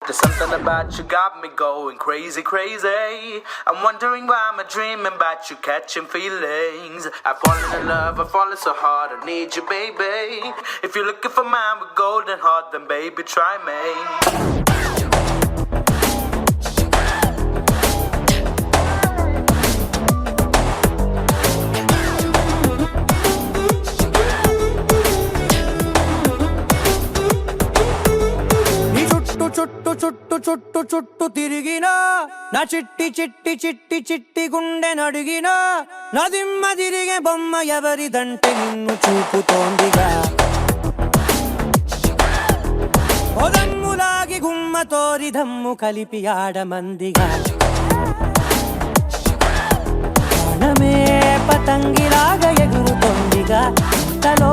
There's something about you got me going crazy, crazy. I'm wondering why I'm dreaming about you catching feelings. I've fallen in love, I've fallen so hard, I need you, baby. If you're looking for mine with golden heart, then baby, try me. చుట్టు చుట్టు చుట్టు తిరిగినా నా చిట్టి చిట్టి చిట్టి చిట్టి గుండె నడిగినా నదిమ్మ తిరిగే బొమ్మ ఎవరిదంటే నిన్ను చూపుతోందిగా ఒదమ్ములాగి గుమ్మ తోరి దమ్ము కలిపి ఆడమందిగా ప్రాణమే పతంగిలాగా ఎగురుతోందిగా తలో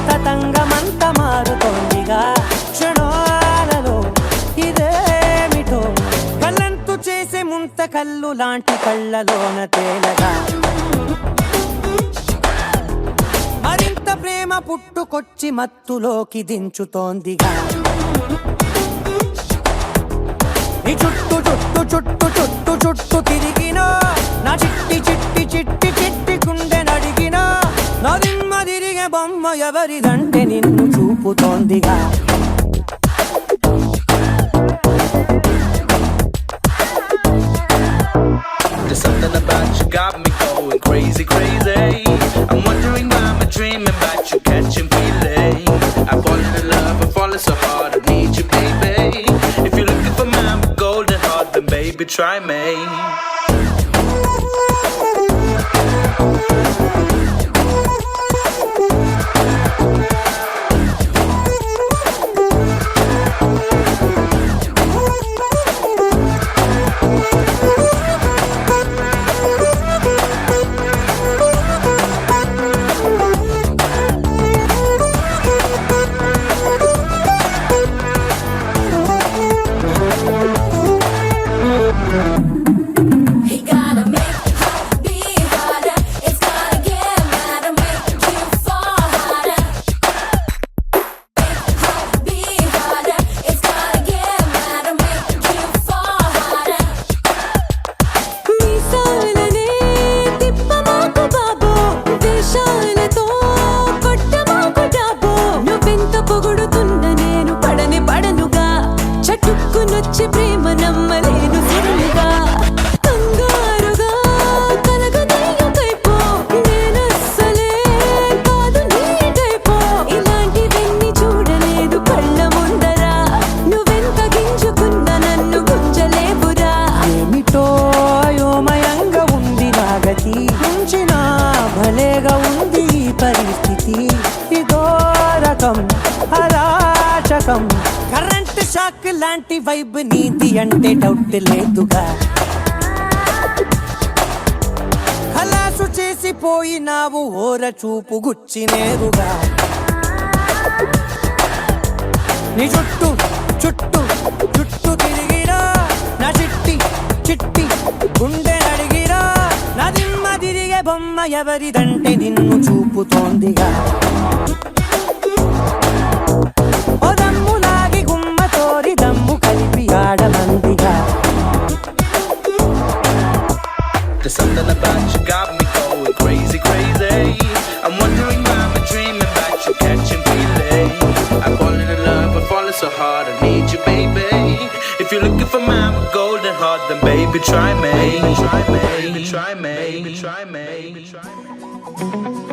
తతంగమంత మారుతోందిగా క్షణాలలో ఇదేమిటో కళ్ళంతు చేసే ముంత కళ్ళు లాంటి కళ్ళలోన తేలగా మరింత ప్రేమ పుట్టుకొచ్చి మత్తులోకి దించుతోందిగా ఈ చుట్టు చుట్టు చుట్టు చుట్టు చుట్టు తిరిగినా నా చిట్టి చిట్టి చిట్టి చిట్టి గుండె నడిగినా నా దిమ్మ తిరిగే బొమ్మ ఎవరిదంటే నిన్ను చూపుతోందిగా There's something about you got me going crazy, crazy. I'm wondering why I'm dreaming about you catching feelings. I've fallen in love, I've fallen so hard, I need you, baby. If you're looking for mine with golden heart, then baby, try me. Current shock లాంటి vibe నీది అంటే doubt లేదుగా ఖలాసు చేసిపోయినావు ఓర చూపు గుచ్చినేరుగా నీ చుట్టూ చుట్టూ చుట్టూ తిరిగిరా నా చిట్టి చిట్టి గుండె నడిగిరా నా దిమ్మ తిరిగే బొమ్మ ఎవరిదంటే నిన్ను చూపుతోందిగా ఒదమ్ములాగి గుమ్మ తోరి దమ్ము కలిపి ఆడమందిగా There's something about you got me going crazy, crazy. I'm wondering why I'm dreaming about you catching feelings. I've fallen in love, I've fallen so hard, I need you, baby. If you're looking for mine with golden heart, then baby, try me. Try me, try me, try me, try me.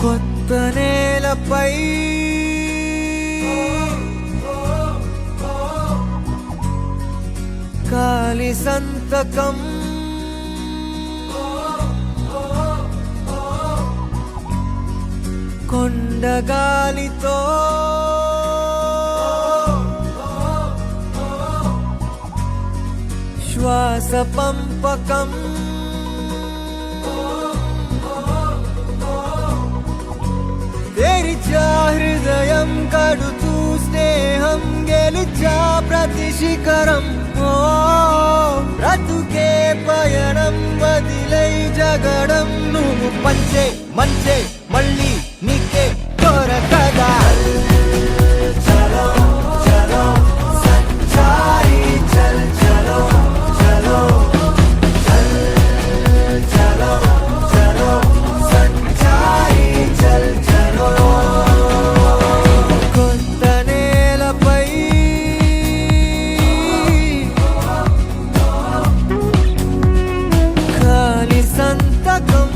కొత్త నేలపై కాలి సంతకం కొండగాలితో శ్వాస పంపకం తెరిచా హృదయం కడుతూ స్నేహం గెలిచా ప్రతి శిఖరం కలిసే మంచే మళ్ళీ నీకే దొరకదా చలో చలో సచ్చాయి చల్ చలో చలో చల్ చలో చలో సచ్చాయి చల్ చలో కొత్త నేలపై కాలి సంతకం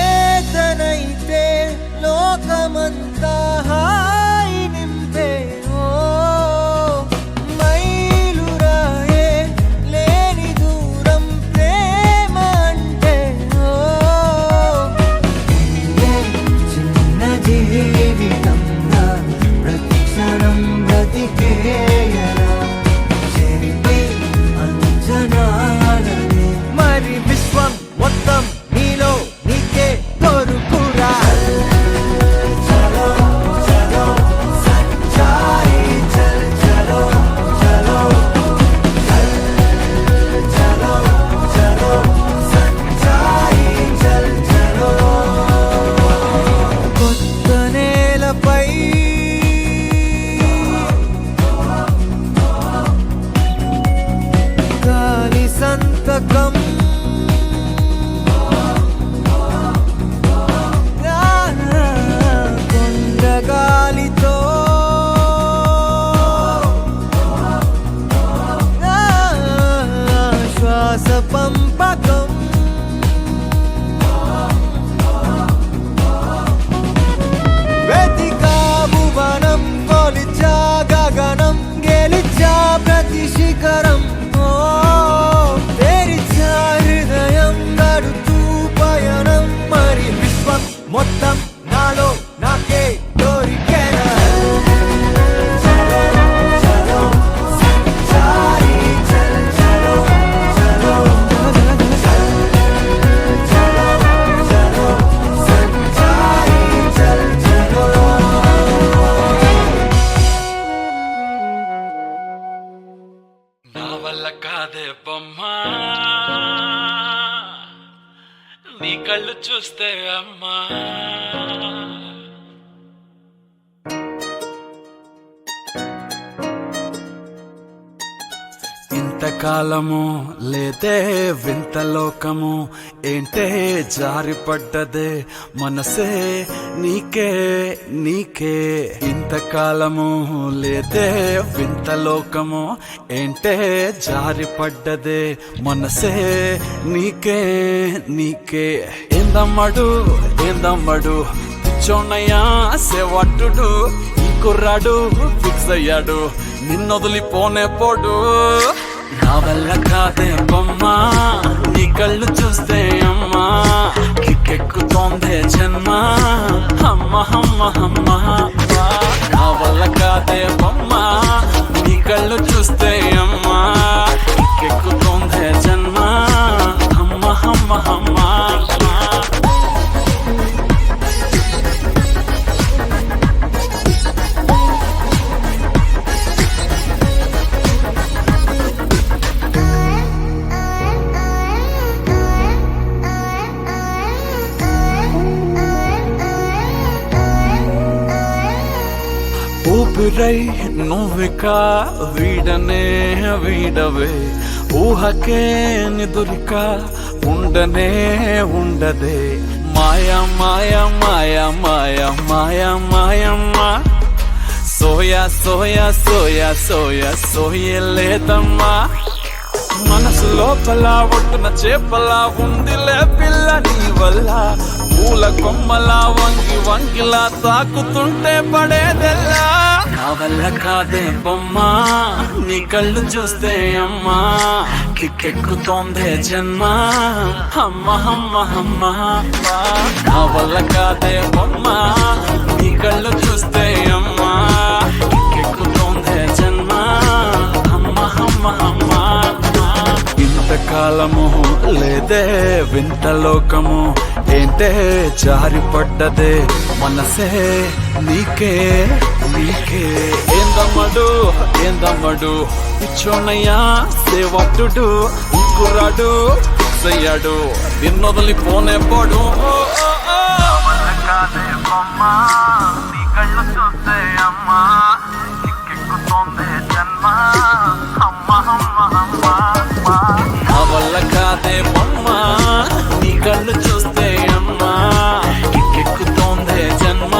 చేతనైతే లోకమంతా హాయి నింపే ఓ మైలురాయే లేని దూరం ప్రేమ అంటే ఓ చిన్న జీవితంగా ప్రతి క్షణం బ్రతికేయరా చెరిపి అంచనాలనే మరి విశ్వం మొత్తం నీలో నీకే దొరుకురా చలో చలో సచ్చాయి చల్ చలో చలో చలో చలో సచ్చాయి చల్ చలో కొత్త నేలపై గాలి సంతకం కొండగాలితో శ్వాస పంపకం వెతికావు వనం కొలిచా గగనం గెలిచా ప్రతి శిఖరం ఓ తెరిచా హృదయం గడుతూ పయనం మరి విశ్వం మొత్తం నాలో నాకే దొరికేనా చలో చలో సచ్చాయి చల్ చలో చలో చలో చలో సచ్చాయి చల్ చలో నా వల్ల కాదే బొమ్మా నీ కళ్ళు చూస్తే అమ్మా ఇంతకాలము లేదే వింత లోకము ఏంటే జారిపడ్డదే మనసే నీకే నీకే ఇంతకాలము లేదే వింత లోకము ఏంటే జారిపడ్డదే మనసే నీకే నీకే ఏందమ్మడు ఏందమ్మడు పిచ్చోన్నయ్యా సేవట్టుడు ఈ కుర్రాడు ఫిక్స్ అయ్యాడు నిన్నొదిలిపోనే పోడు నా వల్ల కాదే బొమ్మా నీ కళ్ళు చూస్తే అమ్మా కిక్కెక్కుతోందే జన్మ అమ్మ అమ్మ అమ్మ నా వల్ల కాదే బొమ్మా నీ కళ్ళు చూస్తే అమ్మా కిక్కెక్కుతోందే జన్మ అమ్మ అమ్మ అమ్మ ఊపిరై నువ్విక వీడనే వీడవే ఊహకే నిదురిక ఉండనే ఉండదే మాయా మాయా మాయా మాయా మాయా మాయమ్మ సోయా సోయా సోయా సోయా సోయలేదమ్మా మనసు లోపల ఒట్టున చేపలా ఉందిలే పిల్ల నీ వల్ల పూల కొమ్మలా వంగి వంగిలా తాకుతుంటే పడేదెల్లా నా వల్ల కాదే బొమ్మా నీ కళ్ళు చూస్తే అమ్మా కిక్కెక్కుతోందే జన్మ అమ్మ అమ్మ అమ్మ నా వల్ల కాదే బొమ్మా నీ కళ్ళు చూస్తే అమ్మా కిక్కెక్కుతోందే జన్మ అమ్మ అమ్మ అమ్మ ఇంతకాలము లేదే వింత లోకము ఏంటే జారిపడ్డదే మనసే నీకే నీకే ఏందమ్మడు పిచ్చోనయ్యా సేవక్తుడు కుర్రాడు ఫిక్స్ అయ్యాడు నిన్నొదలిపోనే పడు నా వల్ల కాదే బొమ్మ నీ కళ్ళు చూస్తే అమ్మా కిక్కెక్కుతోందే జన్మ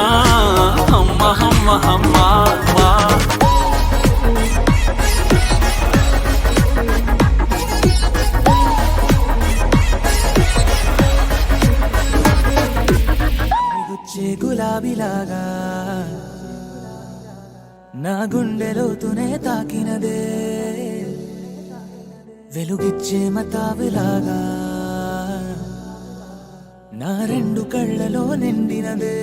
అమ్మ అమ్మ అమ్మ గుచ్చే గులాబీలాగా నా గుండెలోతునే తాకినదే వెలుగిచ్చే మతాబులాగా నా రెండు కళ్ళలో నిండినదే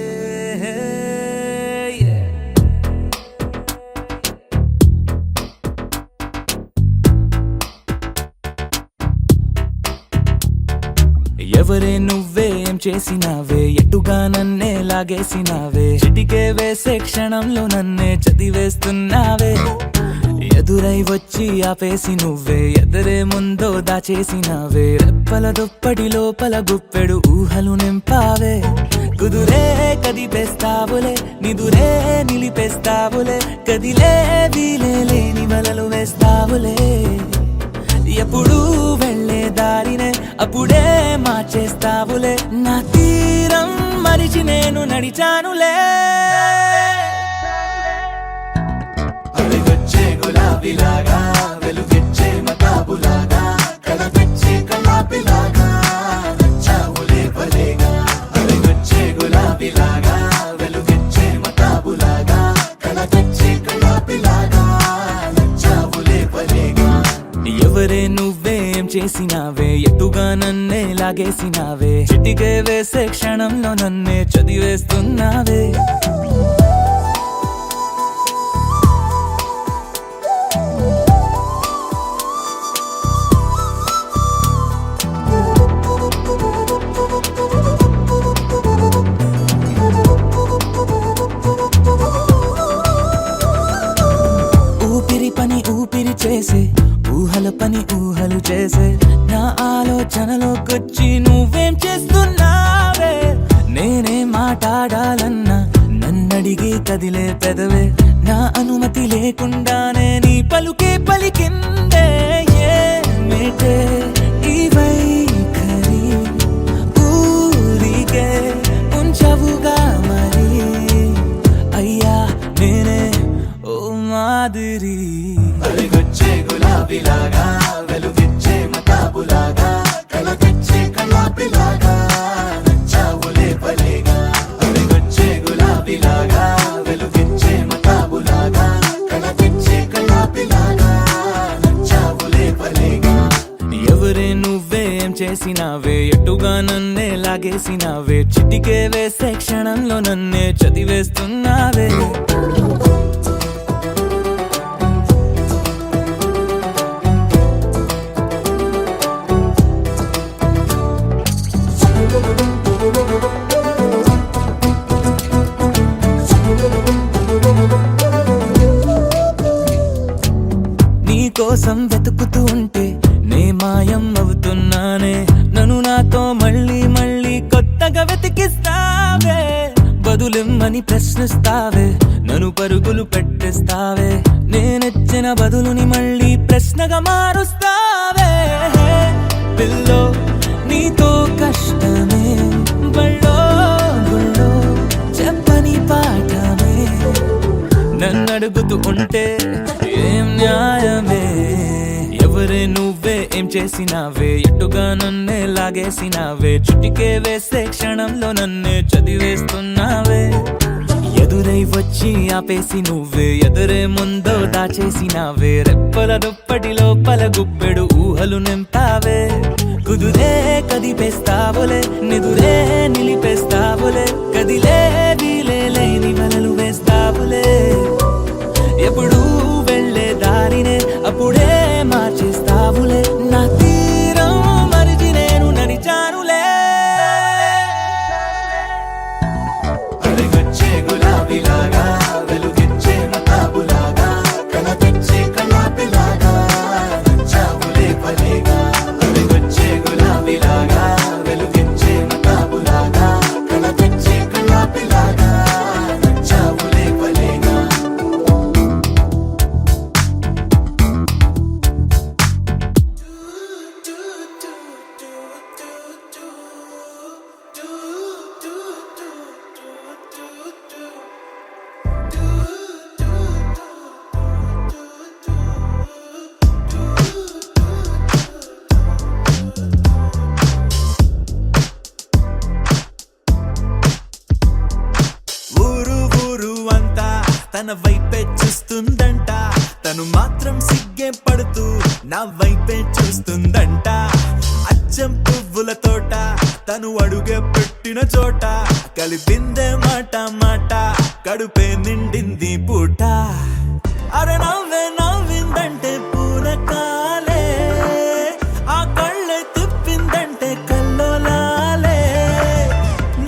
ఎవరే నువ్వేం చేసినావే ఎటుగా నన్నే లాగేసినావే చిటికే వేసే క్షణంలో నన్నే చదివేస్తున్నావే ఎదురై వచ్చి ఆపేసి నువ్వే ఎదరే ముందో దాచేసినావే రెప్పల దుప్పటి లోపల గుప్పెడు ఊహలు నింపావే కుదురే కదిపేస్తావులే నిదురే నిలిపేస్తావులే కదిలే వీలే లేని వలలు వేస్తావులే ఎప్పుడు వెళ్ళే దారినే అప్పుడే మార్చేస్తావులే నా తీరం మరిచి నేను నడిచానులే వెలుగొచ్చే గులాబీలాగా వెలుగొచ్చే మతాబులాగా కలగొచ్చే కలాపిలాగా నచ్చావులే భలేగా వెలుగొచ్చే గులాబీలాగా వెలుగొచ్చే మతాబులాగా కలగొచ్చే కలాపిలాగా నచ్చావులే భలేగా ఎవరే నువ్వేం చేసినావే ఎటుగా నన్నే లాగేసినావే చిటికే వేసే క్షణంలో నన్నే చదివేస్తున్నావే ఊపిరి చేసే ఊహల పని ఊహలు చేసే నా ఆలోచనలోకొచ్చి నువ్వేం చేస్తున్నావే నేనే మాట్లాడాలన్నా నన్నడిగి కదిలే పెదవే నా అనుమతి లేకుండానే నీ పలుకే పలికిందే ఏమిటే ఈ వైఖరి ఊరికే ఉంచవుగా మరి అయ్యా నేనే ఓ మాదిరి వెలుగొచ్చే గులాబీలాగా వెలుగొచ్చే మతాబులాగా కలగొచ్చే కలాపిలాగా నచ్చావులే భలేగా వెలుగొచ్చే గులాబీలాగా వెలుగొచ్చే మతాబులాగా కలగొచ్చే కలాపిలాగా నచ్చావులే భలేగా ఎవరే నువ్వేం చేసినావే ఎటుగా నన్నే లాగేసినావే చిటికే వేసే క్షణంలో నన్నే చదివేస్తున్నావే కోసం వెతుకుతూ ఉంటే నే మాయం అవుతున్నానే నన్ను నాతో మళ్ళీ మళ్ళీ కొత్తగా వెతికిస్తావే బదులిమ్మని ప్రశ్నిస్తావే నన్ను పరుగులు పెట్టిస్తావే నేనెచ్చిన బదులుని మళ్ళీ ప్రశ్నగా మారుస్తావే పిల్లో నీతో కష్టమే బళ్ళో గుళ్ళో చెప్పని పాఠమే నన్నడుగుతూ ఉంటే ఏం న్యాయమే ఎవరే నువ్వే ఏం చేసినావే ఎటుగా నన్నే లాగేసినావే చుటికే వేసే క్షణంలో నన్నే చదివేస్తున్నావే కుదురై వచ్చి ఆపేసి నువ్వే ఎదురే ముందో దాచేసినావే రెప్పల దుప్పటి లోపల గుప్పెడు ఊహలు నింపావే కుదురే కదిపేస్తావులే నిదురే నిలిపేస్తావులే కదిలే వీలే లేని వలలు వేస్తావులే ఎప్పుడు వెళ్ళే దారినే అప్పుడే మార్చేస్తావులే నా తీరం మరిచి నేను నడిచానులే అడిగొచ్చే గులాబీలాగా వెలుగిచ్చే మతాబులాగా కల తెచ్చే కళాపిలాగా నచ్చావులే భలేగా అడిగొచ్చే గులాబీలాగా వెలుగిచ్చే మతాబులాగా కల తెచ్చే కళాపిలాగా నచ్చావులే భలేగా ఊరు ఊరు అంతా తన వైపే చూస్తుందంట తను మాత్రం సిగ్గే పడుతూ నా వైపే చూస్తుందంట అచ్చం పువ్వుల తోట తను అడుగే పెట్టిన చోట కలిపిందే మాట మాట కడుపే నిండింది పూట అరే నవ్వే నవ్విందంటే పూనకాలే ఆ కళ్ళే తిప్పిందంటే కల్లోలాలే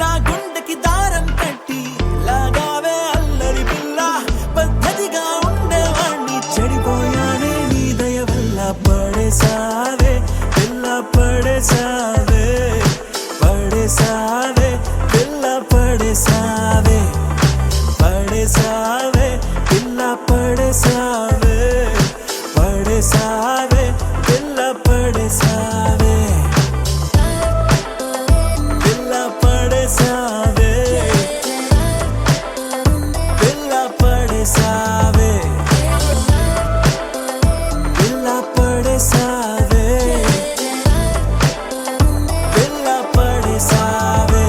నా గుండెకి దారం కట్టి లాగావే అల్లరి పిల్ల పద్ధతిగా ఉండేవాణ్ణి చెడిపోయానే నీ దయ వల్ల పడేసావే పిల్ల పడేసావే పడేసావే పిల్ల పడేసావే పడేసావే పిల్ల పడేసావే పడేసావే పిల్ల పడేసావే పిల్ల పడేసావే పిల్ల పడేసావే పిల్ల పడేసావే పిల్ల పడేసావే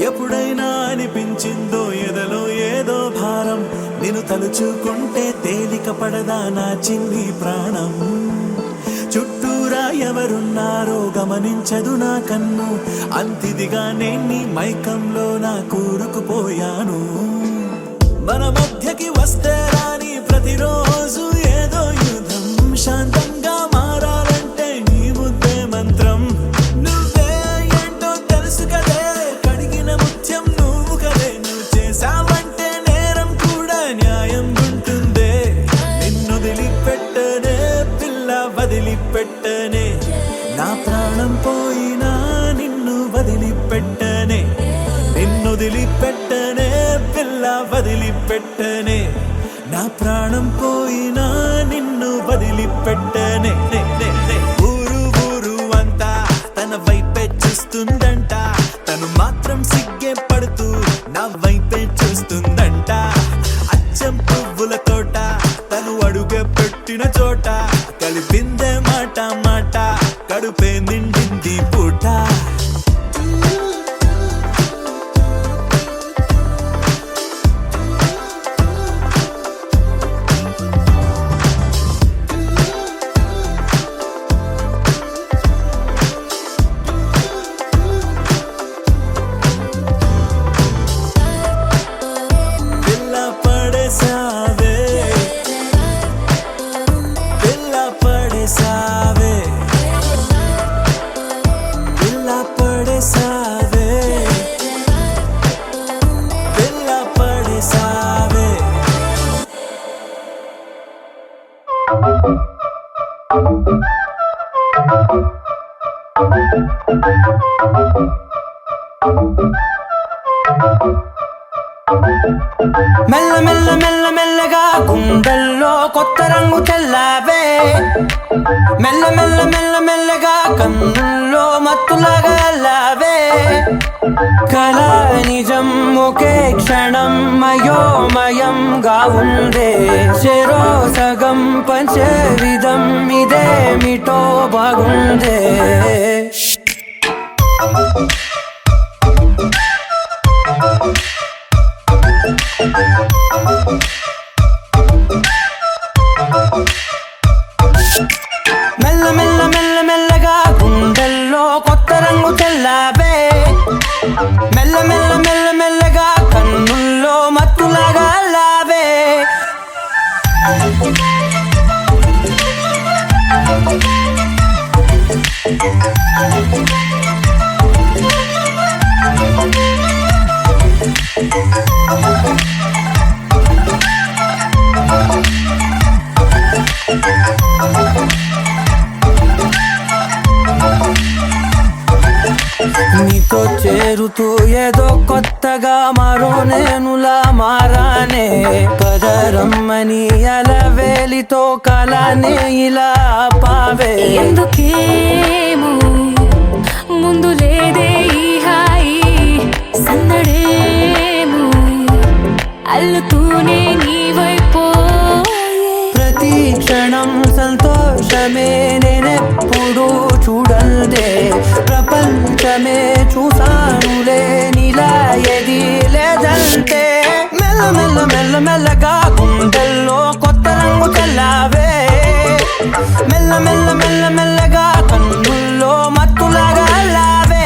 ఎప్పుడైనా అనిపించిందో ఎదలో ఏదో భారం నేను తలుచుకుంటే తేలిక పడదా నా చిన్ని ప్రాణం చుట్టూరా ఎవరున్నారో గమనించదు నా కన్ను అంతిదిగా నేను మైకంలో నా కూరుకుపోయాను మన మధ్యకి వస్తే రాని ప్రతిరోజు ఏదో యుద్ధం శాంతంగా మారాలంటే నీ ముద్దే మంత్రం నువ్వే ఏంటో తెలుసు కదే కడిగిన ముత్యం నువ్వు కదే నువ్వు చేసావంటే నేరం కూడా న్యాయం ఉంటుందే నిన్ను వదిలిపెట్టనే పిల్ల వదిలిపెట్టనే నా ప్రాణం పోయినా నిన్ను వదిలిపెట్టనే నిన్ను వదిలిపెట్టనే పిల్ల వదిలిపెట్టనే నా ప్రాణం పోయినా నిన్ను వదిలిపెట్టనే ఊరు ఊరు అంతా తన వైపే చూస్తుందంట తను మాత్రం సిగ్గే పడుతూ నా వైపే చూస్తుందంట అచ్చం పువ్వుల తోట తను అడుగే పెట్టిన చోట కలిపిందే మాట మాట కడుపే నిండింది పూట పిల్ల పడేసావే పిల్ల పడేసావే పిల్ల పడేసావే పిల్ల పడేసావే మెల్ల మెల్ల మెల్ల మెల్లగా గుండెల్లో కొత్త రంగు తెల్లావే మెల్ల మెల్ల మెల్ల మెల్లగా కన్నుల్లో కన్నుల్లో మత్తులాగా అల్లావే కళ నిజం ఒకే క్షణం మయోమయంగా ఉందే చెరో సగం పంచే విధం ఇదేమిటో బాగుందే మెల్ల మెల్ల మెల్ల మెల్లగా గుండెల్లో కొత్త రంగు చల్లావే మెల్ల మెల్ల మెల్ల మెల్లగా కన్నుల్లో మత్తులాగా లావే నీతో చేరుతూ ఏదో కొత్తగా మరో నేనులా మారానే కదరమ్మని అలవేలితో కలానే ఇలా పావే ఎందుకేమో ముందు లేదే ఈ హాయి సందడేమో అల్లుతూనే నీ వైపో ప్రతి క్షణం సంతోషమే నేనెప్పుడు చూడల్దే ప్రపంచమే చూసానులే నీలా ఏది లేదంటే మెల్ల మెల్ల మెల్ల మెల్లగా గుండెల్లో కొత్త రంగు చల్లావే మెల్ల మెల్ల మెల్ల మెల్లగా కన్నుల్లో మత్తులాగా లావే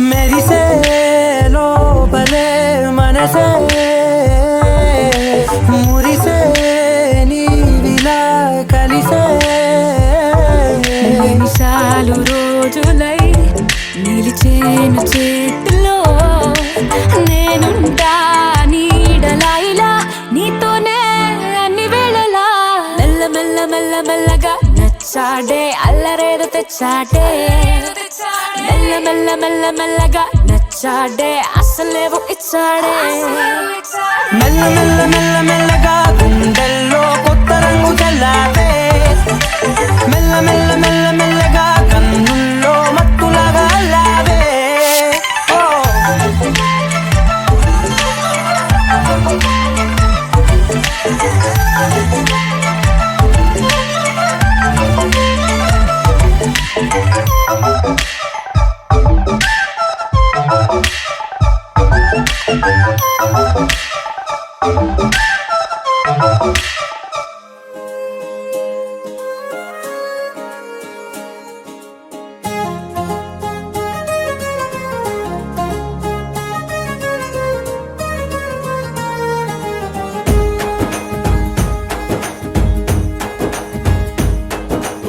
మెరిసే లోపలే మనసే మురిసే నీవిలా కలిసే నిమిషాలు రోజులై నిలిచేను చేతిలో నేనుంటా నీడలా ఇలా నీతోనే అన్ని వేళలా మెల్ల మెల్ల మెల్ల మెల్లగా నచ్చాడే అల్లరేదో తెచ్చాడే మెల్ల మెల్ల మెల్ల మెల్లగా నచ్చాడే అసలేవో ఇచ్చాడే మెల్ల మెల్ల మెల్ల మెల్లగా గుండెల్లో కొత్త రంగు చల్లావే మెల్ల మెల్ల మెల్ల మెల్లగా కన్నుల్లో మత్తులాగా లావే ఓ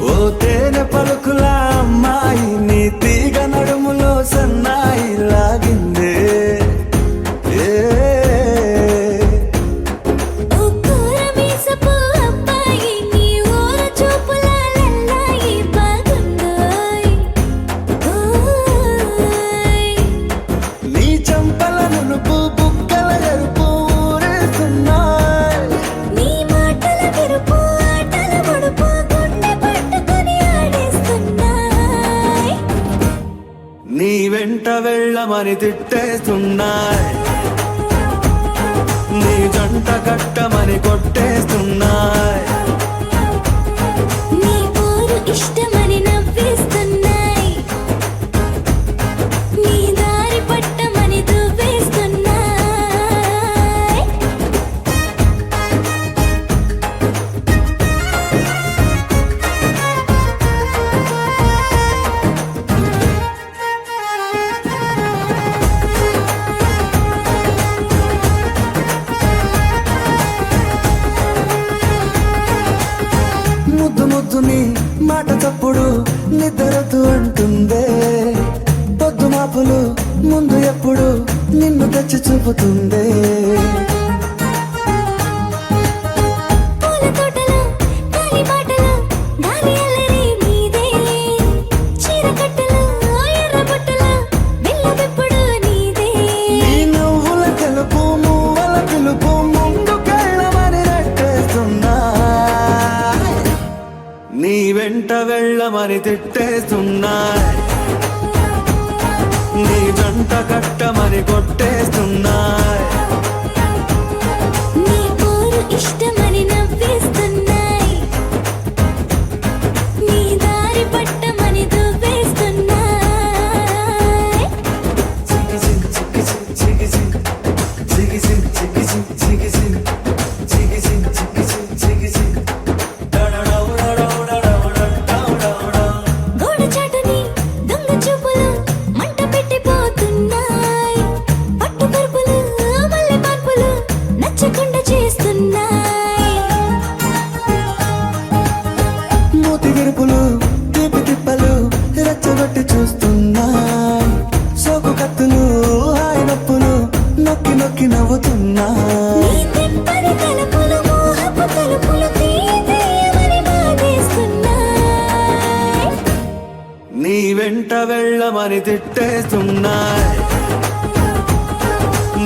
ఓ తేనె పలుకుల అమ్మాయి నీ తీగ నడుములో సన్నాయి లాగిందే ఏ ఓ కూరమీసపు అబ్బాయి నీ ఊర చూపుల లల్లాయి బాగుందోయ్ ఓయ్ నీ చంపల నునుపు బుగ్గల ఎరుపు ఊరేస్తున్నాయి నీ మాటల విరుపు ఆటల ముడుపు గుండె పట్టుకొని ఆడేస్తున్నాయ్ నీ వెంట వెళ్ళమని తిట్టేస్తున్నాయి నీ జంట కట్టమని కొట్టేస్తున్నాయి నీ పోరు ఇష్టమని నవ్వేస్తున్నాయ్ నీ దారి పట్టమని దువ్వేస్తున్నాయ్ మాట తప్పుడు నిద్రతు అంటుందే, పొద్దు మాపులు ముందు ఎప్పుడు నిన్ను తెచ్చి చూపుతుందే. పూల తోటలో గాలి బాటలో గాలి అల్లరి నీదేలే, చీర కట్టలో ఎర్ర బుట్టలో బెల్లమెప్పుడు నీదే. నీ నువ్వుల తెలుపు మువ్వల పిలుపు ముందుకెళ్ళమని నెట్టేస్తున్నా, నీ వెంట వెళ్ళమని తిట్టేస్తున్నా, నీ జంట కట్టమని కొట్టేస్తున్నా. నీ పోరు ఇష్టమని నవ్వేస్తున్నాయి, నీ దారి పట్టమని దువ్వేస్తున్నాయి. గోడ చాటుని దొంగ చూపులు మంట పెట్టిపోతున్నాయి, పట్టు పరుపులు మల్లె మార్పులు నచ్చకుండా చేస్తున్నాయి. మూతి విరుపులు తీపి తిప్పలు రెచ్చగొట్టి చూస్తున్నా, సోకు కత్తులు హాయి నొప్పులు నొక్కి నొక్కి నవ్వుతున్నా. నీ తెప్పని తలుపులు మోహపు తలుపులు తీయమని బాధేస్తున్నాయి. నీ వెంట వెళ్ళమని తిట్టేస్తున్నా,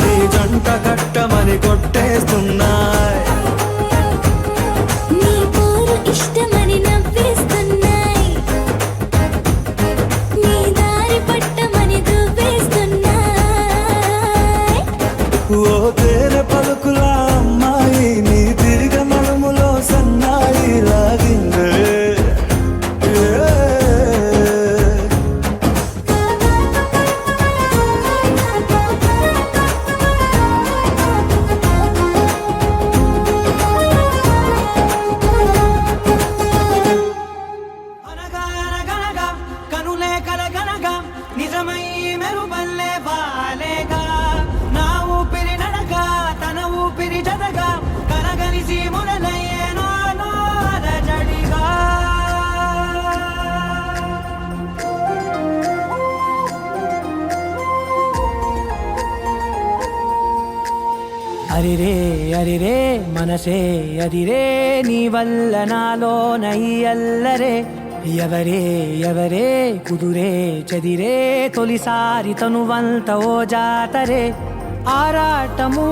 నీ జంట కట్టమని కొట్టేస్తున్నా. నీ పోరు ఇష్టమని నవ్వేస్తున్నాయి, నీ దారి పట్టమని దువ్వేస్తున్నాయి. ఓ తేనె పలుకుల అమ్మాయి నీ తిరిగ నడుములో సన్నాయి లాగిందే. అనగా అనగనగా కనులే కలగనగా నిజమై మెరుపల్లే వాలేగా, నా ఊపిరి నడగా తన ఊపిరి జదగా కలగలిసి మొదలయ్యేనో అలజడిగా. అరిరే అరిరే మనసే అదిరే నీ వల్ల నాలో నయ్యల్లరే, ఎవరే ఎవరే కుదురే చెదిరే తొలిసారి తనువంత ఓ జాతరే. ఆరాటము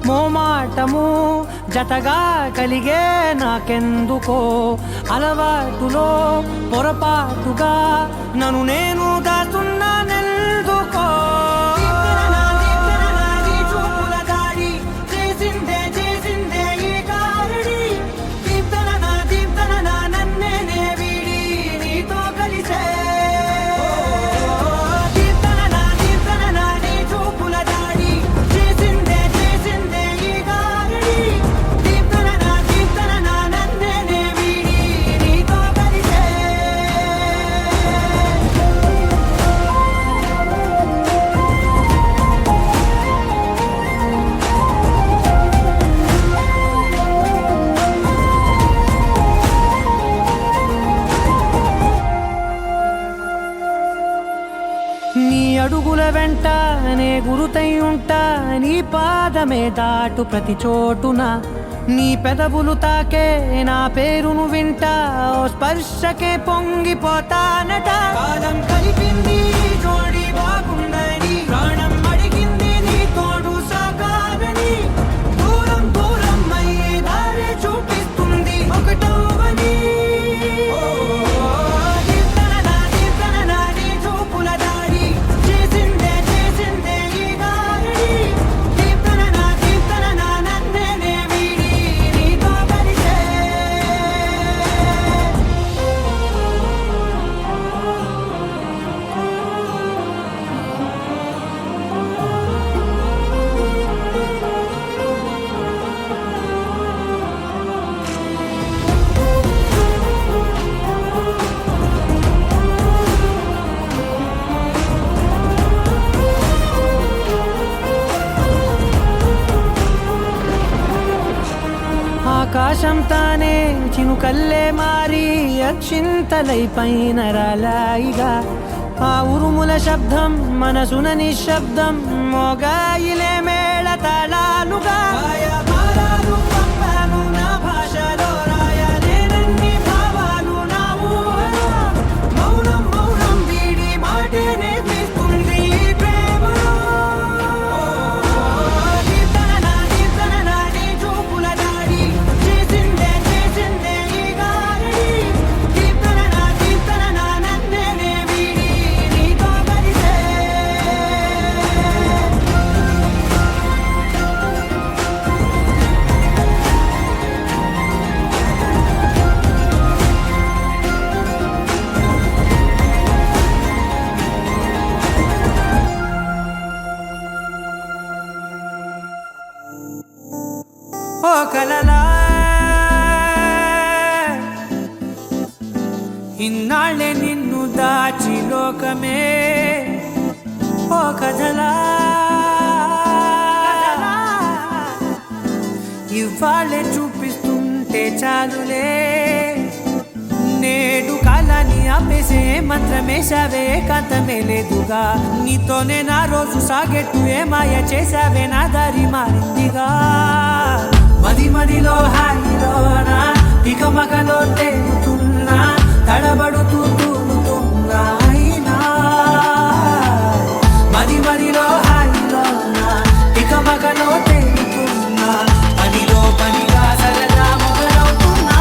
మోమాటము జతగా కలిగే నాకెందుకో, అలవాటులో పొరపాటుగా నన్ను నేను దాస్తున్నానెందుకో. నీ అడుగుల వెంట నే గురుతై ఉంటా, నీ పాదమే దాటు ప్రతి చోటున, నీ పెదవులు తాకే నా పేరును వింటా, ఓ స్పర్శకే పొంగిపోతానట. కాలం కలిపింది జోడి బాగుందని, ప్రాణం అడిగింది నీ తోడు సాగాలని, దూరం దూరం అయ్యే దారి చూపిస్తుంది ఒకటవని. ఆకాశం తానే చినుకల్లే మారి అక్షింతలై పైన రాలాయిగా ఆ ఉరుముల శబ్దం మనసున నిశ్శబ్దం మోగాయిలే మేళ తాళాలుగా నా భాషలో రాయలేనన్ని భావాలు నా ఊహలో మౌనం మౌనం వీడి మాటే నేర్పిస్తుంది ప్రేమలో కీర్తన నీ చూపుల దాడి చేసిందే ఈ గారడి కీర్తన నన్నే వీడి నీతో కలిసే ఓ కలలా ఇన్నాళ్ళే నిన్ను దాచి లోకమే ఓ కథలా ఇవాళ్ళే చూపిస్తుంటే చాలులే నేడు కాలాన్ని ఆపేసే మంత్రమేశావే కాంతమే లేదుగా నీతోనే నా రోజు సాగెట్టు ఏ మాయ చేశావే నా దారి మారిందిగా మదిలో హాయిలోనా ఇక మగలో తేలుతున్నా తడబడుతూ తూలుతున్నా అయినా మదిలో హాయిలోనా ఇక మగలో తేలుతున్నా పనిలో పనిగా సరదా మొదలవుతున్నా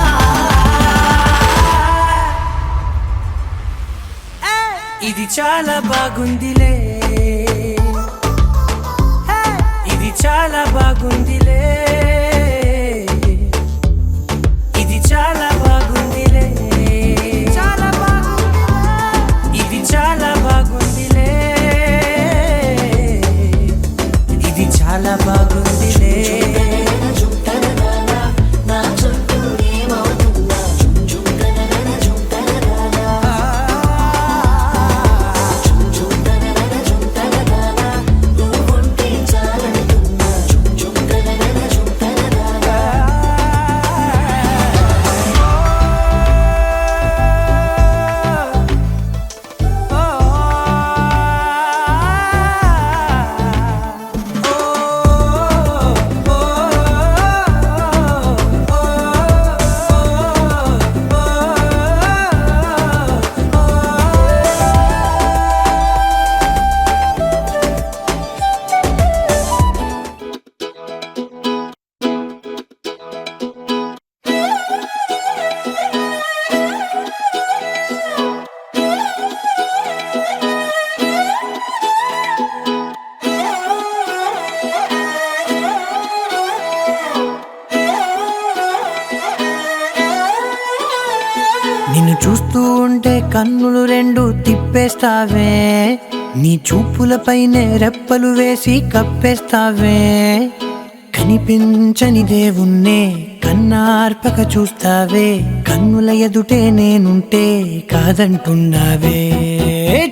ఇది చాలా బాగుందిలే ఇది చాలా బాగుందిలే ఇది చాలా బాగుందిలే చాలా బాగుంది ఇది చాలా బాగుందిలే ఇది చాలా బాగుందిలే నిన్ను చూస్తూ ఉంటే కన్నులు రెండు తిప్పేస్తావే నీ చూపులపైనే రెప్పలు వేసి కప్పేస్తావే కనిపించని దేవుణ్ణే కన్నార్పక చూస్తావే కన్నుల ఎదుటే నేనుంటే కాదంటున్నావే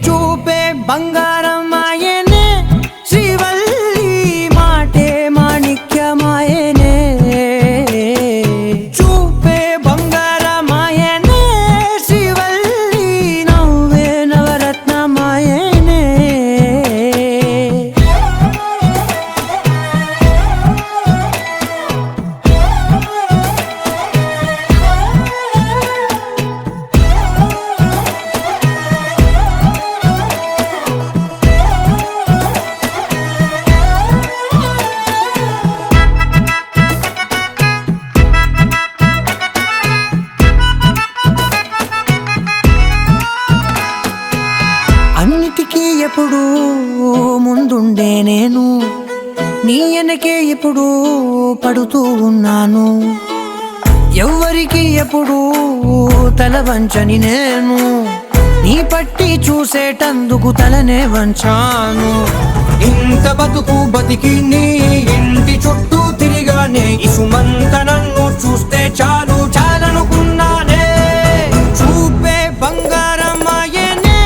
చూపే బంగారం ఆయనే శ్రీవల్లి మాటే మాణిక్యమాయనే చూపే బంగారమాయనే శ్రీవల్లి నవ్వే నవరత్నమాయనే అన్నిటికీ ఎప్పుడు ముందుండే నేను నీ వెనకే ఎప్పుడు పడుతూ ఉన్నాను ఎవ్వరికి ఎప్పుడు తల వంచని నేను నీ పట్టి చూసేటందుకు తలనే వంచాను ఇంత బతుకు బతికి నీ ఇంటి చుట్టూ తిరిగానే ఇసుమంత నన్ను చూస్తే చాలు చాలనుకున్నానే చూపే బంగారమాయనే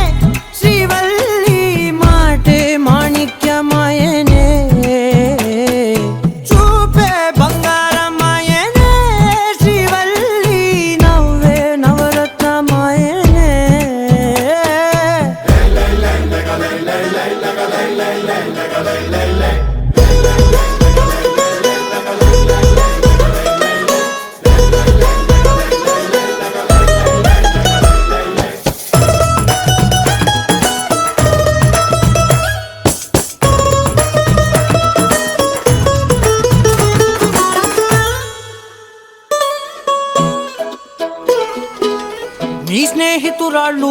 శ్రీవల్లి మాటే మాణిక్యమాయనే చూపే బంగారమాయనే స్నేహితురాళ్ళు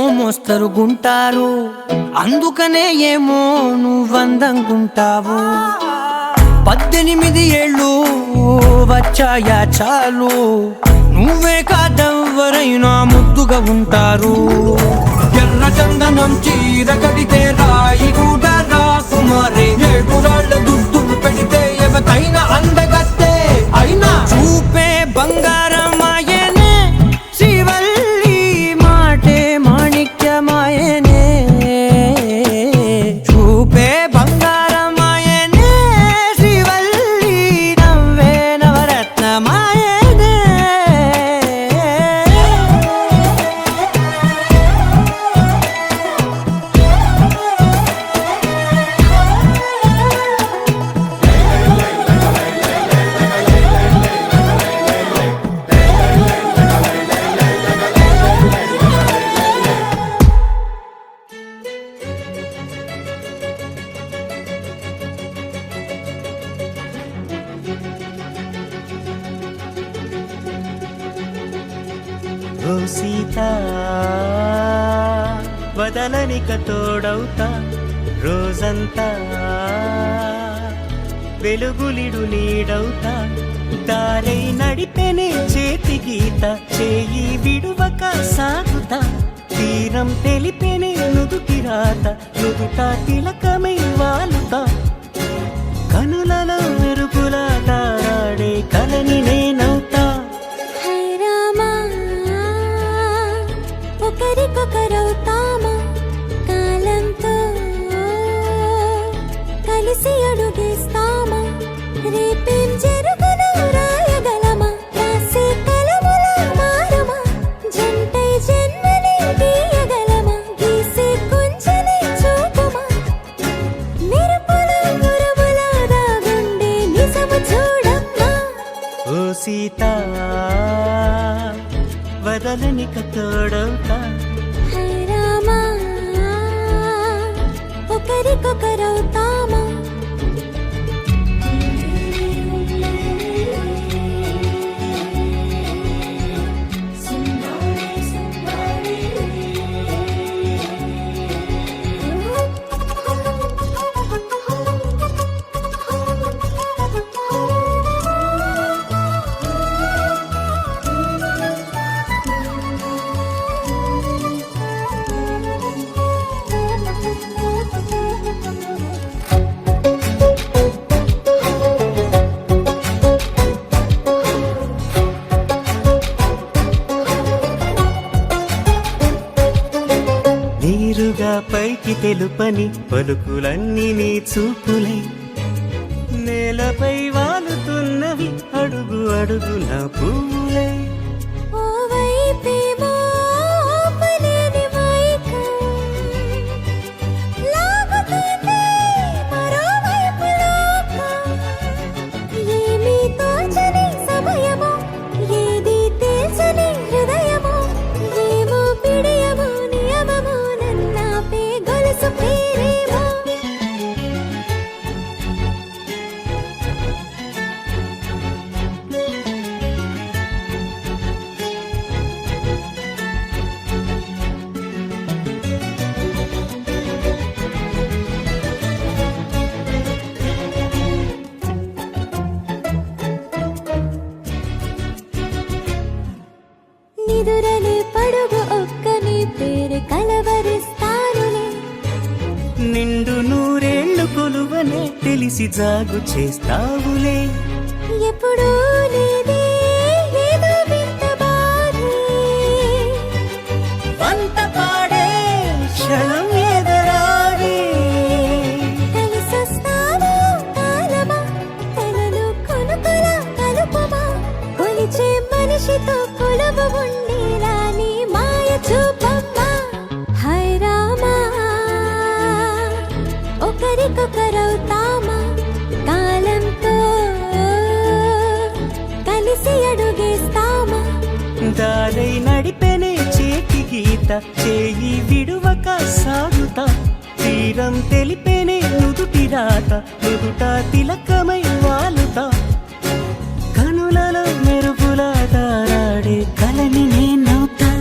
ఓ మోస్తరుగుంటారు, అందుకనే ఏమో నువ్వందంగుంటావు. 18 ఏళ్ళు వచ్చాయా చాలు, నువ్వే కాదెవ్వరైనా ముద్దుగా ఉంటారు. ఎర్ర చందనం చీర కడితే రాయి కూడా రాకుమారే, 7 రాళ్ళ దుద్దులు పెడితే ఎవతైనా అందగత్తే. అయినా చూపే బంగారమాయనే, శ్రీవల్లి మాటే మాణిక్యమాయనే. చూపే బంగారమాయనే, శ్రీవల్లి నవ్వే నవరత్నమాయనే. ఓ సీత వదలనిక తోడవుతా, రోజంతా వెలుగులిడు నీడవుతా. దారై నడిపెనే చేతి గీత, చేయి విడువక సాగుతా. తీరం తెలిపెనే నుదుటి రాత, నుదుట తిలకమై వాలుతా. కనులలో మెరుపులా తారాడే కలని నేనవుతా. హై రామా, ఒకరికొకరవుతామా, కాలంతో కలిసి అడుగేస్తామా. రేపేం జరుగునో రాయగలమా, రాసే కలముల మారమా. జంటై జన్మని గీయగలమా, గీసే కొంచెని చూపుమా. మెరుపుల మురముల దాగుండే నిజము చూడమ్మా. ఓ సీత వదలనిక తోడవుతా. హై రామా, ఒకరికొకరవుతామా. నీరుగా పైకి తెలుపని పలుకులన్నీ నీ చూపులై, నేలపై వాలుతున్నవి అడుగు అడుగున పూలై. ఓ వైపేమో ఆపలేని మైకం, లాగుతుంది మరోవైపు లోకం. ఏమీ తోచని సమయమో, ఏది తేల్చని హృదయమో. ఏమో పిడియమో నియమమో, నన్నాపే గొలుసు పేరేమో. నిదురలే పడుగు ఒక్కని పేరు కలవరిస్తానులే. నిండు నూరేళ్లు కొలువనే తెలిసి జాగు చేస్తావులే. ఎప్పుడూ లేదే ఏదో వింత బాధే, వంత పాడే క్షణం ఎదరాడే. కలిసొస్తావో కాలమా, తనను కొనుకొలా కలుపమా. కొలిచే మనిషితో కొలువు ఉండేలా నీ మాయ చూపమ్మా. హై రామా, ఒకరికొకరవుతామా, కాలంతో కలిసి అడుగేస్తామా. దారై నడిపెనే చేతి గీత, చేయి విడువక సాగుతా. తీరం తెలిపెనే నుదుటి రాత, నుదుట తిలకమై వాలుతా. కనులలో మెరుపులా తారాడే కలని నేనవుతా.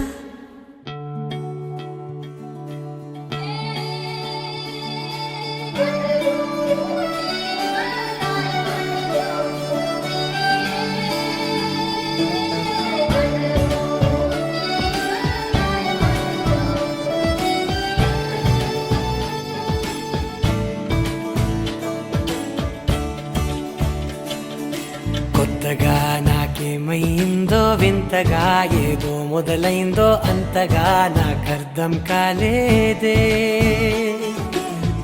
కొత్తగా నాకేమైందో వింతగా ఏదో మొదలైందో అంతగా నాకర్థం కాలేదే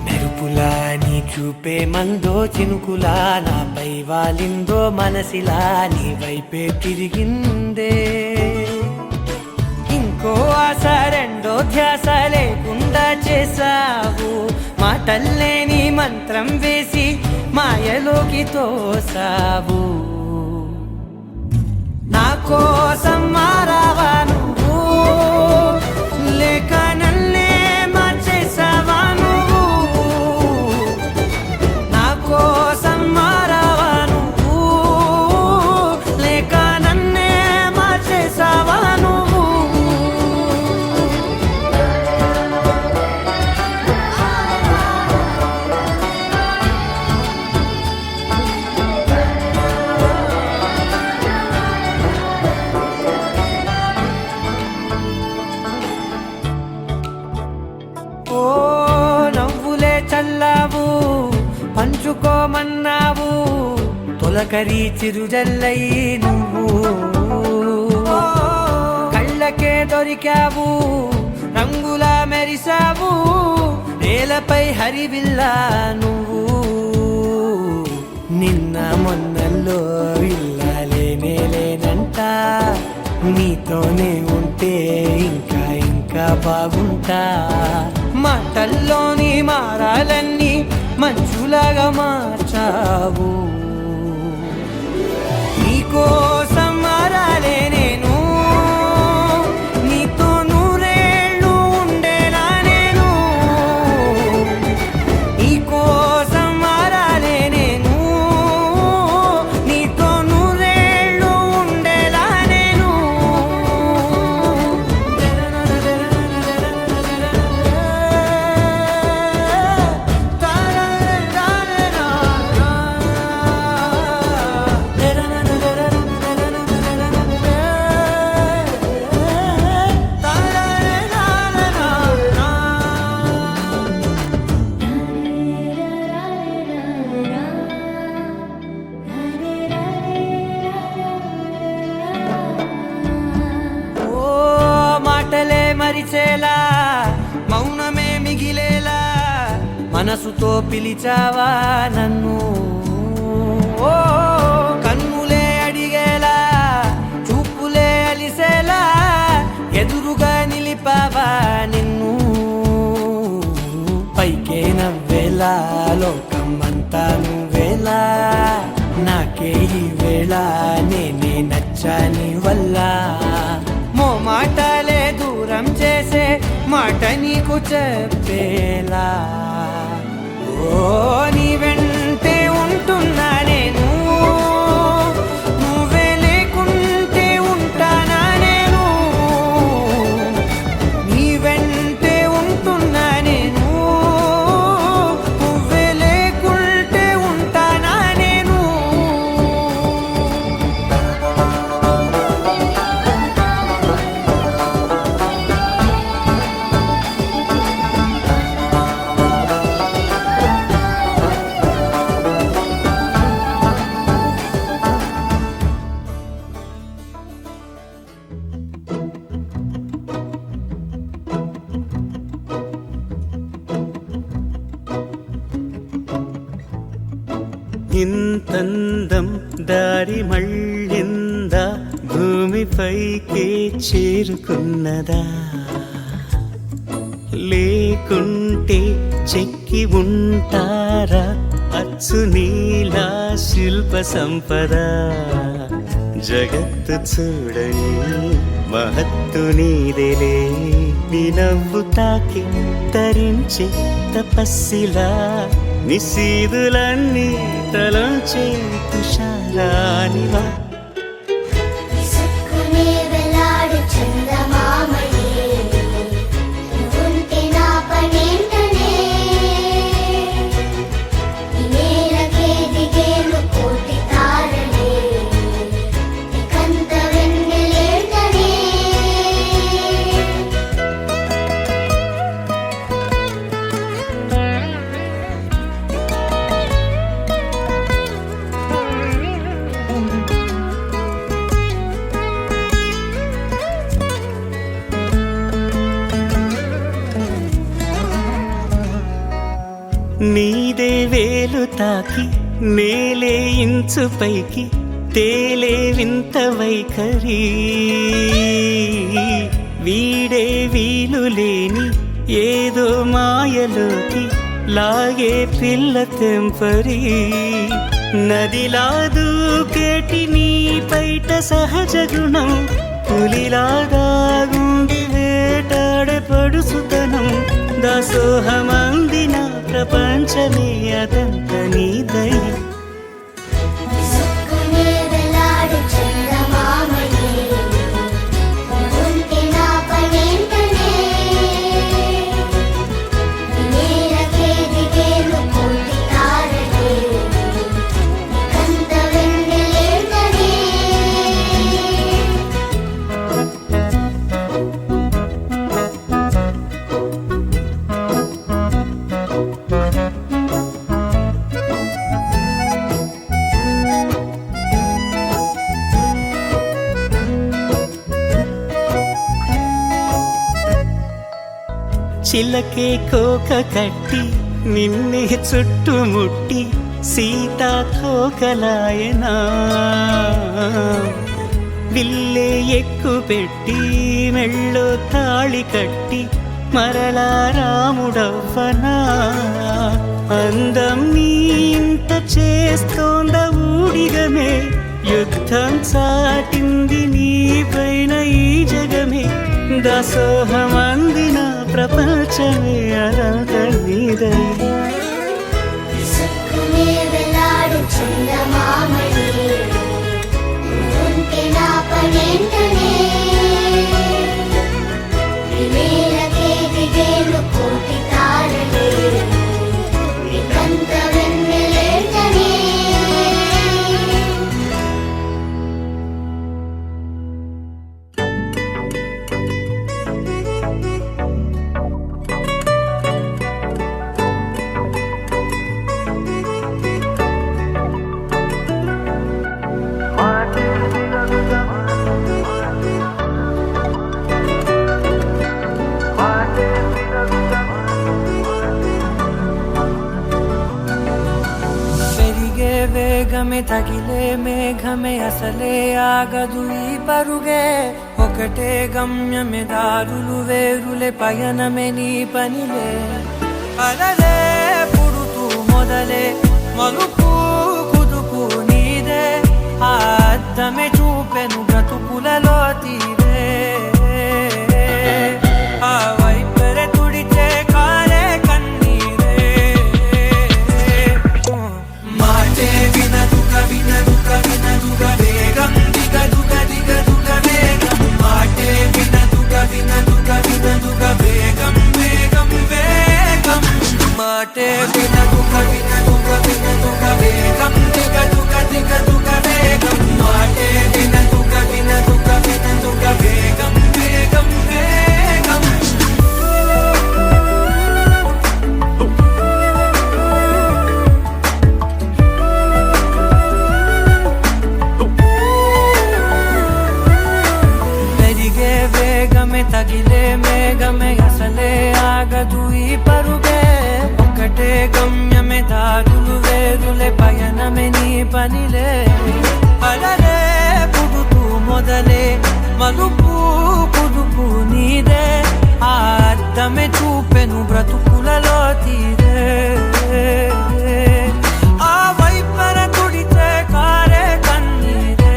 మెరుపులా నీ చూపే మందో చినుకులా నాపై వాలిందో మనసిలా నీ వైపే తిరిగిందే ఇంకో ఆశ రెండో ధ్యాస లేకుండా చేసావు మాటల్లే నీ మంత్రం వేసి మాయలోకి తోసావు నా కోసం మారావా నువ్వు లేక నన్నే మార్చేసావా నువ్వు నా కోసం మారావా నువ్వు లేక నన్నే మార్చేసావా నువ్వు ఓ నవ్వులే చల్లావు పంచుకోమన్నావు తొలకరి చిరుజల్లై నువ్వు కళ్ళకే దొరికావు రంగులా మెరిసావు నేలపై హరివిల్లా నువ్వు నిన్న మొన్నల్లో ఇల్లాలేనే లేనంట నీతోనే ఉంటే ఇంకా ఇంకా బాగుంటా మాటల్లోని మారాలన్నీ మంచులాగా మార్చావు నీకోసం మారాలే నేను నీతో నూరేళ్ళు ఉండేలా నేను నీకోసం మారాలే నేను నీతో నూరేళ్ళు ఉండేలా నేను ఓ మాటలే మరిచేలా మౌనమే మిగిలేలా మనసుతో పిలిచావా నన్ను ఓ కన్నులే అడిగేలా చూపులే అలిసేలా ఎదురుగా నిలిపావా నిన్ను పైకే నవ్వేలా లోకం అంతా నువ్వేలా నాకే ఈ వేళ నేనే నచ్చాని వల్ల మో మాటలే దూరం చేసే మాట నీకు చెప్పేలా ఓ నీ వెంటే ఉంటున్నా నేను నువ్వే లేకుంటే ఉంటానా నేను నీ వెంటే ఉంటున్నా నేను నువ్వే లేకుంటే ఉంటానా నేను ఇంతందం దారి మళ్ళిందా భూమిపైకే చేరుకున్నదా లేకుంటే చెక్కి ఉంటారా అచ్చు నీలా శిల్ప సంపద జగత్తు చూడని మహత్తు నీదేలే నీ నవ్వు తాకి తరించే తపస్సిలా నిశీదులన్నీ తలంచే తుషారానివా విసుక్కునే వెలాడు చందమామయే నువ్వుంటే నా పనేంటనే ఈ నేలకే దిగేను కోటి తారలే ఇకంత వెన్నెలేంటనే తాకి నేలే ఇంచు పైకి తేలే వింత వైఖరి వీడే వీలు లేని ఏదో మాయలోకి లాగే పిల్ల తెంపరి నదిలా దూకేటి నీ పైట సహజ గుణం పులిలాగా గుండి వేటాడే పడుసుతనం దాసోహమందిన ప్రపంచమే అదంత నీదై విసుక్కునే వేలాడు చందమామని ఉంటే నా పనేంటనే నేలకే దిగేను కోటి తారలే కంత వెన్నెలేంటనే చిలకే కోక కట్టి నిన్నే చుట్టుముట్టి సీతాకోకలాయనా విల్లే ఎక్కు పెట్టి మెళ్ళో తాళి కట్టి మరలా రాముడవ్వనా అందం నీ ఇంత చేస్తోంద ఊడిగమే యుద్ధం చాటింది నీ పైన ఈ జగమే దాసోహమందిన ప్రపంచమే అదంత నీదై విసుక్కునే వేలాడు చందమామని ఉంటే నా పనేంటనే నేలకే దిగేను కోటి తారలే కంత వెన్నెలేంటనే పెరిగే వేగమే తగిలే మేఘమే అసలే ఆగదు ఈ పరుగే ఒకటే గమ్యమే దారులు వేరులే పయనమే నీ పనిలే అలలే పుడుతూ మొదలే మలుపు కుదుపు నీదే ఆ అద్దమే చూపెను బ్రతుకులలో తీరే ఆ వైపరే తుడిచే కాలే కన్నీరే మాటే వినదుగ వినదుగ వినదుగ వేగం దిగదుగ దిగదుగ వేగం మాటే వినదుగ వినదుగ వినదుగ వేగం వేగం వేగం మాటే వినదుగ వినదుగ వినదుగ వేగం దిగదుగ దిగదుగ వేగం మాటే వినదుగ వినదుగ వినదుగ వేగం వేగం వేగం పెరిగే వేగమే తగిలే మేఘమే అసలే ఆగదు ఈ పరుగే ఒకటే గమ్యమే దారులు వేరులే పయనమే నీ పనిలే అలలే పుడుతూ మొదలే మలుపు కుదుపు నీదే ఆ అద్దమే చూపెను బ్రతుకులలో తీరే ఆ వైపర తుడిచే కారే కన్నీరే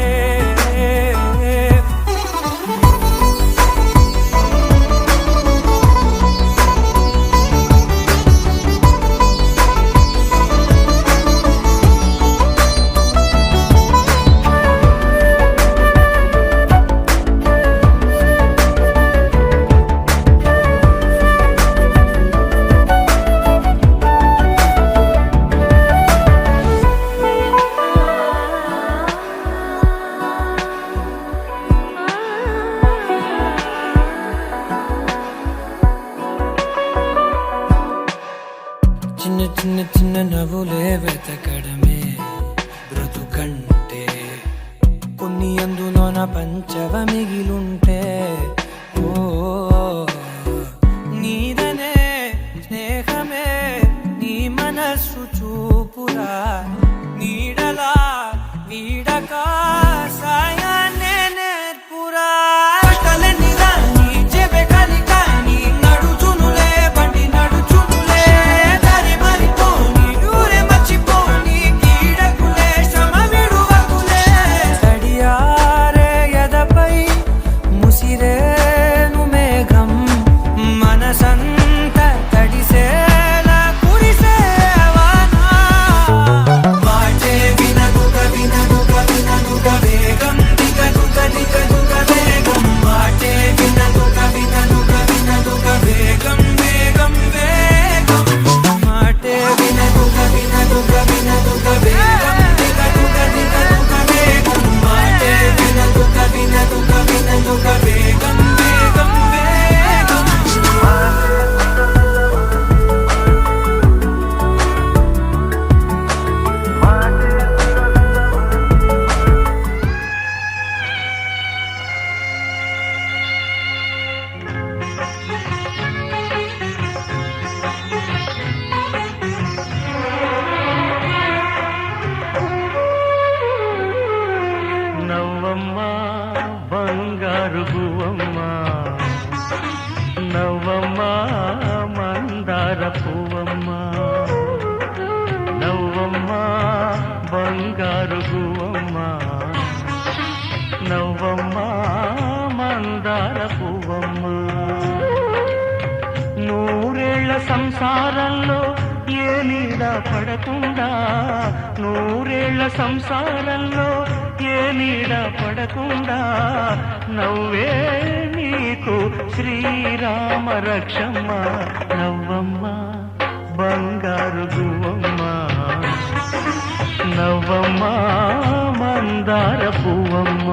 బంగారు గువ్వమ్మ నవ్వమ్మ మందార పువ్వమ్మ నూరేళ్ల సంసారంలో ఏ నీడ పడకుండా నూరేళ్ల సంసారంలో ఏ నీడ పడకుండా నవ్వే నీకు శ్రీరామ రక్షమ్మ నవ్వమ్మ బంగారు గువ్వమ్మ నవ్వమ్మ మందార పువ్వమ్మ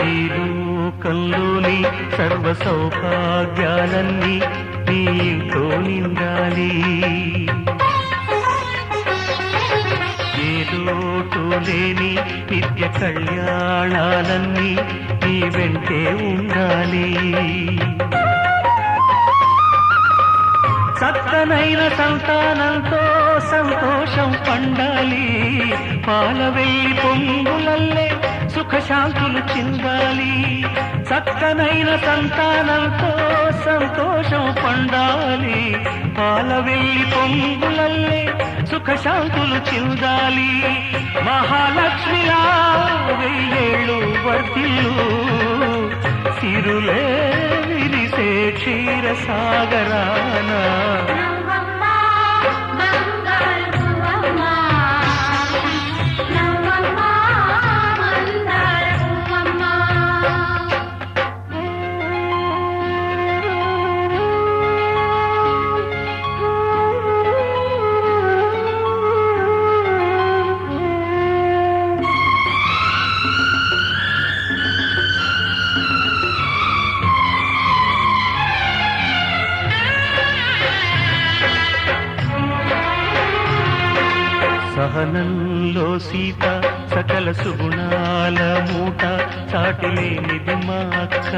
ఈ లోకంలోని సర్వ సౌభాగ్యాలన్నీ నీ ఇంట్లో నిండాలి ఏ లోటు లేని నిత్య కళ్యాణాలన్నీ నీ వెంటే ఉండాలి చక్కనైన సంతానంతో సంతోషం పండాలి పాలవెల్లి పొంగులల్లే సుఖశాంతులు చిందాలి చక్కనైన సంతానంతో సంతోషం పండాలి పాలవెల్లి పొంగులల్లే సుఖశాంతులు చిందాలి మహాలక్ష్మిలా వెయ్యేళ్ళు వర్తిల్లు సిరులే విరిసే క్షీరసాగరాన సహనంలో సీత సకల సుగుణాల మూట చాటిలేనిది మా అక్క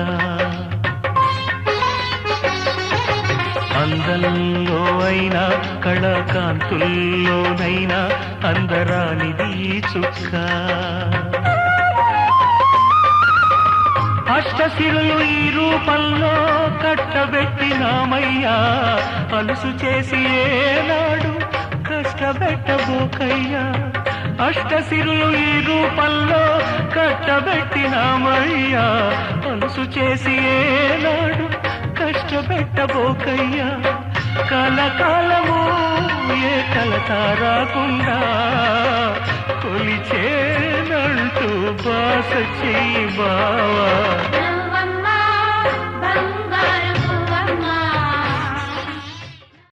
అందంలో అయినా కళాకాంతుల్లోనైనా అందరానిది చుక్క అష్టశిరులు ఈ రూపంలో కట్టబెట్టినామయ్యా అలుసు చేసి ఏనాడు కష్టపెట్టబోకయ్యా అష్టశిరులు ఈ రూపంలో కట్టబెట్టినామయ్యా అలుసు చేసి ఏనాడు కష్టపెట్టబోకయ్యా కలకాలము ఏ కలత రాకుండా కొలిచేనంటూ బాస చెయ్యి బావా